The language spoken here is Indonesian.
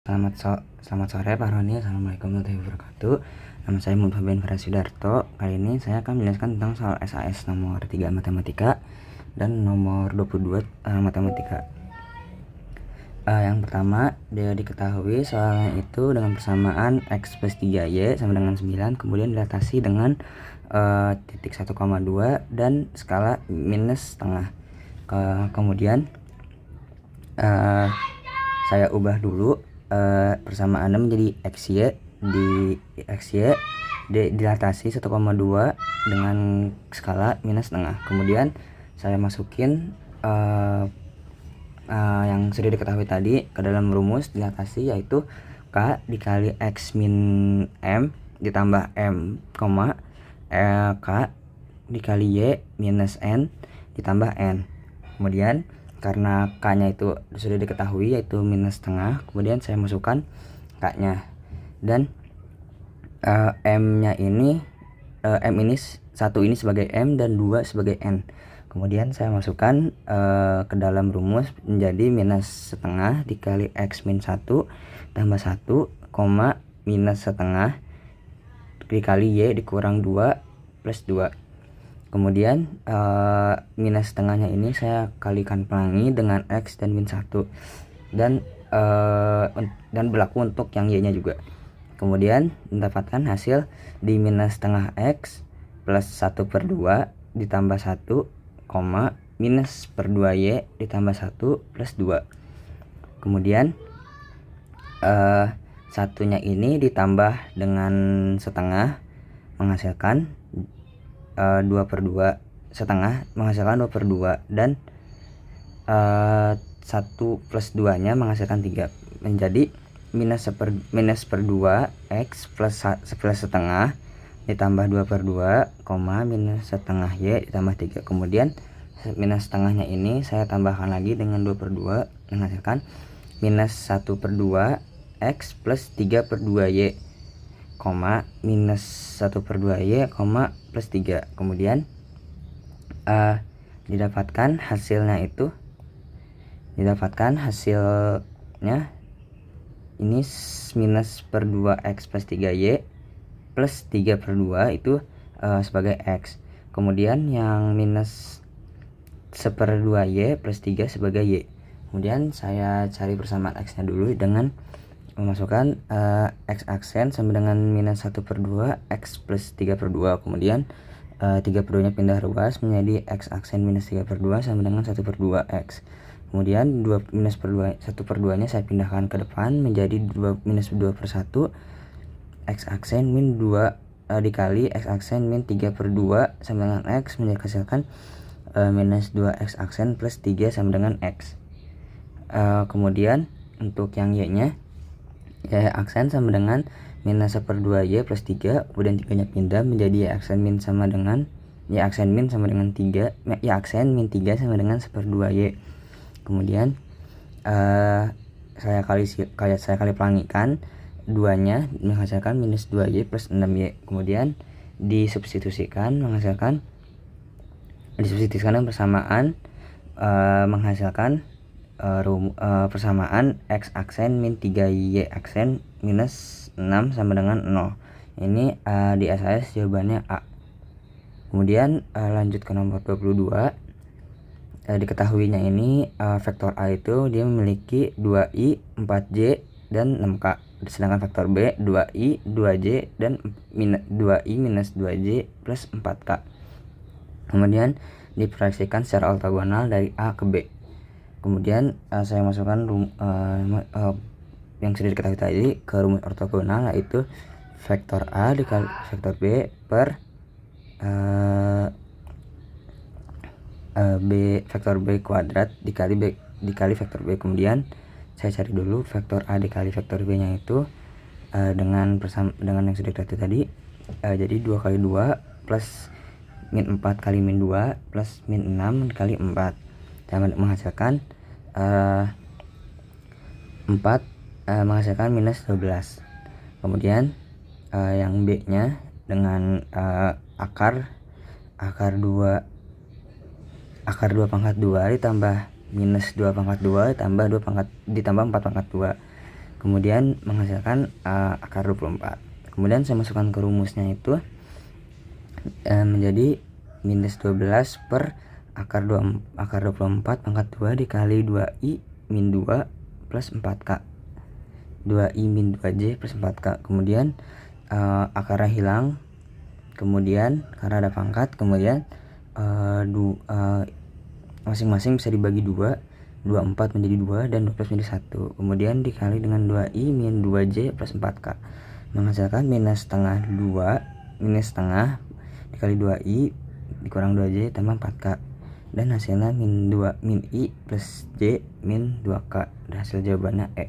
Selamat sore Pak Roni. Assalamualaikum warahmatullahi wabarakatuh. Nama saya Muhammad Fabian Farasudarto. Kali ini saya akan menjelaskan tentang soal SAS nomor 3 matematika dan nomor 22 matematika. Yang pertama, dia diketahui soalnya itu dengan persamaan X plus 3Y sama dengan 9, kemudian dilatasi dengan titik 1,2 dan skala minus setengah. Kemudian saya ubah dulu persamaannya menjadi XY. Di XY dilatasi 1,2 dengan skala minus setengah. Kemudian saya masukin yang sudah diketahui tadi ke dalam rumus dilatasi, yaitu K dikali X min M ditambah M, K dikali Y minus N ditambah N. Kemudian karena K-nya itu sudah diketahui yaitu minus setengah, kemudian saya masukkan K-nya. Dan M-nya ini M ini 1 ini sebagai M dan 2 sebagai N. Kemudian saya masukkan ke dalam rumus menjadi minus setengah dikali X min 1 tambah 1, minus setengah dikali Y dikurang 2 plus 2. Kemudian minus setengahnya ini saya kalikan pelangi dengan X dan min 1 dan berlaku untuk yang Y nya juga. Kemudian mendapatkan hasil di minus setengah X plus 1/2 ditambah 1, minus per 2Y ditambah 1 plus 2. Kemudian satunya ini ditambah dengan setengah menghasilkan 2/2, setengah menghasilkan 2/2, dan 1 plus 2 nya menghasilkan 3, menjadi minus per 2 X plus setengah ditambah 2/2, minus setengah Y ditambah 3. Kemudian minus setengahnya ini saya tambahkan lagi dengan 2/2 menghasilkan minus 1/2 X plus 3/2Y, minus 1/2Y, plus 3. Kemudian didapatkan hasilnya ini minus per 2X plus 3Y plus 3/2 itu sebagai X. Kemudian yang minus 1/2Y plus 3 sebagai Y. Kemudian saya cari persamaan X nya dulu dengan memasukkan X aksen sama dengan minus 1/2 X plus 3/2. Kemudian 3/2 nya pindah ruas menjadi X aksen minus 3/2 sama dengan 1/2 X. Kemudian 1/2 nya saya pindahkan ke depan menjadi minus 2/1 X aksen min 2 dikali X aksen min 3/2 sama dengan X, menghasilkan minus 2X aksen plus 3 sama dengan X. Kemudian untuk yang Y nya, Y aksen sama dengan minus 1/2Y plus 3, kemudian 3 nya pindah menjadi Y aksen min sama dengan 3, Y aksen min 3 sama dengan 1/2Y. Kemudian saya kali pelangikan 2 nya menghasilkan minus 2Y plus 6Y. Kemudian disubstitusikan dengan persamaan menghasilkan persamaan X aksen min 3Y aksen minus 6 sama dengan 0. Ini di SAS jawabannya A. Kemudian lanjut ke nomor 22. Diketahuinya ini vektor A itu dia memiliki 2i, 4j, dan 6k. Sedangkan vektor B 2i, 2j, dan 2i minus 2j plus 4k. Kemudian diproyeksikan secara ortogonal dari A ke B. Kemudian saya masukkan yang sudah diketahui tadi ke rumus ortogonal, yaitu vektor A dikali vektor B per vektor B kuadrat dikali vektor B. Kemudian saya cari dulu vektor A dikali vektor B nya itu dengan yang sudah diketahui tadi, jadi 2 kali 2 plus min 4 kali min 2 plus min 6 kali 4, dan menghasilkan 4 menghasilkan minus 12. Kemudian yang B nya dengan akar 2 pangkat 2 ditambah minus 2 pangkat 2 ditambah 4 pangkat 2. kemudian menghasilkan akar 24. Kemudian saya masukkan ke rumusnya itu menjadi minus 12 per akar 24 pangkat 2 dikali 2i min 2 plus 4k, 2i min 2j plus 4k. Kemudian akarnya hilang, kemudian karena ada pangkat, kemudian masing-masing bisa dibagi 2, 24 menjadi 2 dan 12 menjadi 1. Kemudian dikali dengan 2i min 2j plus 4k menghasilkan minus setengah 2 minus setengah dikali 2i dikurang 2j tambah 4k, dan hasilnya min 2 min i plus j min 2k. Dan hasil jawabannya E.